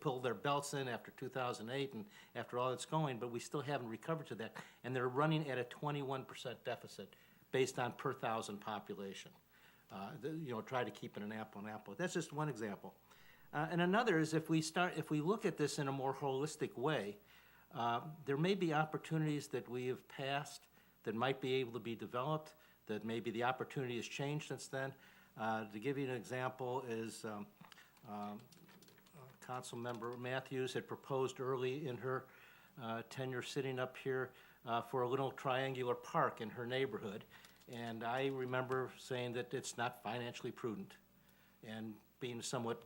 pulled their belts in after 2008 and after all that's going, but we still haven't recovered to that. And they're running at a 21% deficit based on per thousand population. Try to keep it an apple and apple. That's just one example. And another is if we look at this in a more holistic way, there may be opportunities that we have passed that might be able to be developed, that maybe the opportunity has changed since then. To give you an example is Councilmember Matthews had proposed early in her tenure sitting up here for a little triangular park in her neighborhood. And I remember saying that it's not financially prudent and being somewhat,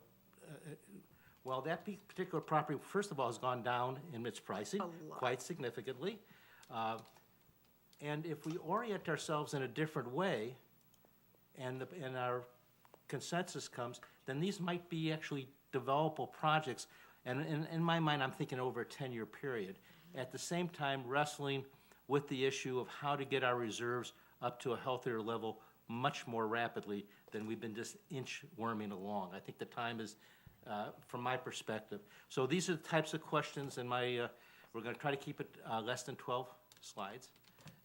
that particular property, first of all, has gone down in its pricing quite significantly. And if we orient ourselves in a different way and our consensus comes, then these might be actually developable projects. And in my mind, I'm thinking over a 10-year period. At the same time, wrestling with the issue of how to get our reserves up to a healthier level much more rapidly than we've been just inchworming along. I think the time is, from my perspective. So these are the types of questions in my, we're going to try to keep it less than 12 slides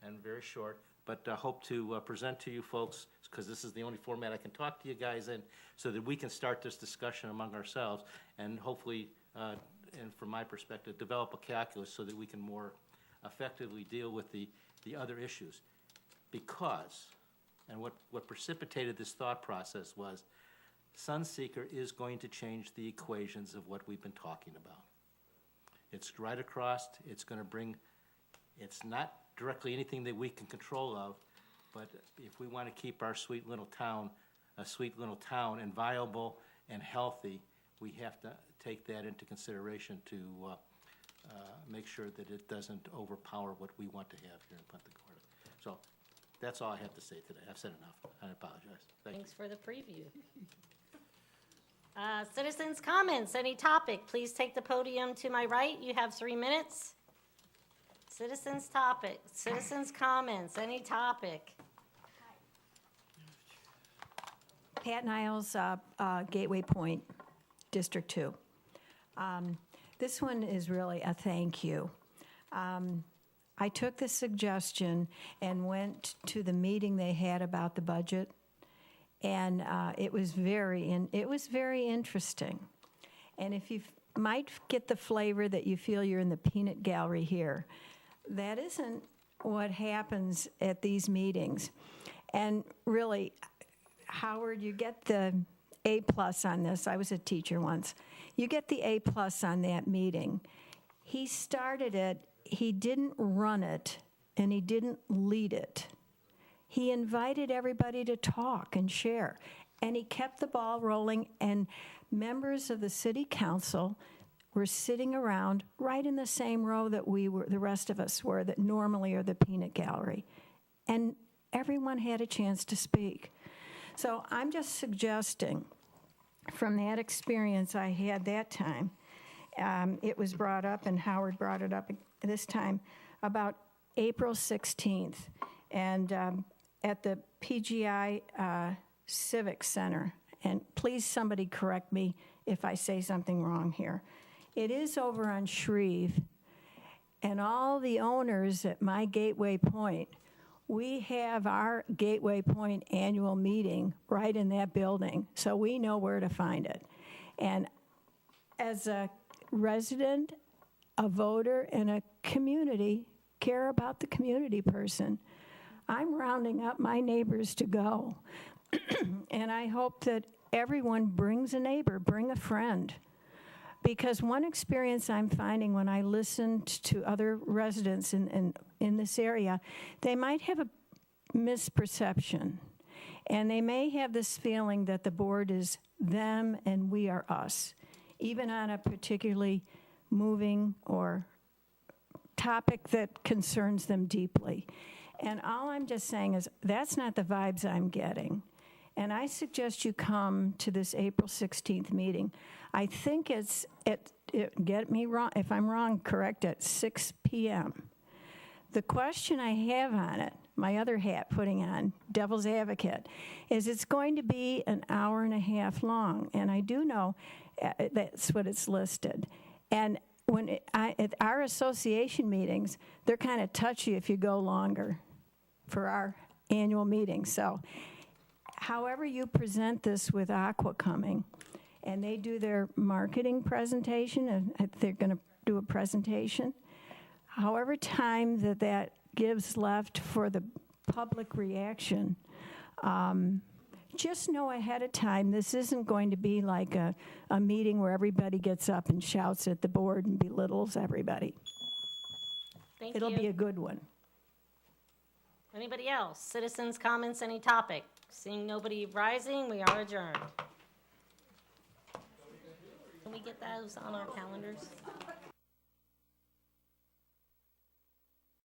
and very short, but hope to present to you folks, because this is the only format I can talk to you guys in, so that we can start this discussion among ourselves and hopefully, and from my perspective, develop a calculus so that we can more effectively deal with the other issues. Because, and what precipitated this thought process was, Sunseeker is going to change the equations of what we've been talking about. It's right across, it's going to bring, it's not directly anything that we can control of, but if we want to keep our sweet little town a sweet little town and viable and healthy, we have to take that into consideration to make sure that it doesn't overpower what we want to have here in Punta Gorda. So that's all I have to say today. I've said enough. I apologize. Thanks for the preview. Citizens' comments, any topic, please take the podium to my right. You have 3 minutes. Citizens' topic, citizens' comments, any topic. Pat Niles, Gateway Point, District 2. This one is really a thank you. I took the suggestion and went to the meeting they had about the budget, and it was very interesting. And if you might get the flavor that you feel you're in the peanut gallery here, that isn't what happens at these meetings. And really, Howard, you get the A+ on this. I was a teacher once. You get the A+ on that meeting. He started it, he didn't run it, and he didn't lead it. He invited everybody to talk and share, and he kept the ball rolling, and members of the city council were sitting around right in the same row that we were, the rest of us were, that normally are the peanut gallery. And everyone had a chance to speak. So I'm just suggesting, from that experience I had that time, it was brought up, and Howard brought it up this time, about April 16th, and at the PGI Civic Center. And please, somebody correct me if I say something wrong here. It is over on Shreve, and all the owners at my Gateway Point, we have our Gateway Point annual meeting right in that building, so we know where to find it. And as a resident, a voter, and a community, care about the community person, I'm rounding up my neighbors to go. And I hope that everyone brings a neighbor, bring a friend. Because one experience I'm finding when I listened to other residents in this area, they might have a misperception. And they may have this feeling that the board is them and we are us, even on a particularly moving or topic that concerns them deeply. And all I'm just saying is that's not the vibes I'm getting. And I suggest you come to this April 16th meeting. I think it's get me wrong, if I'm wrong, correct, at 6 p.m. The question I have on it, my other hat putting on, devil's advocate, is it's going to be an hour and a half long. And I do know That's what it's listed. And at our association meetings, they're kind of touchy if you go longer for our annual meeting. So however you present this with Aqua coming, and they do their marketing presentation, and they're going to do a presentation, however time that gives left for the public reaction, just know ahead of time, this isn't going to be like a meeting where everybody gets up and shouts at the board and belittles everybody. Thank It'll you. be a good one. Anybody else? Citizens' comments, any topic? Seeing nobody rising, we are adjourned. Can we get those on our calendars?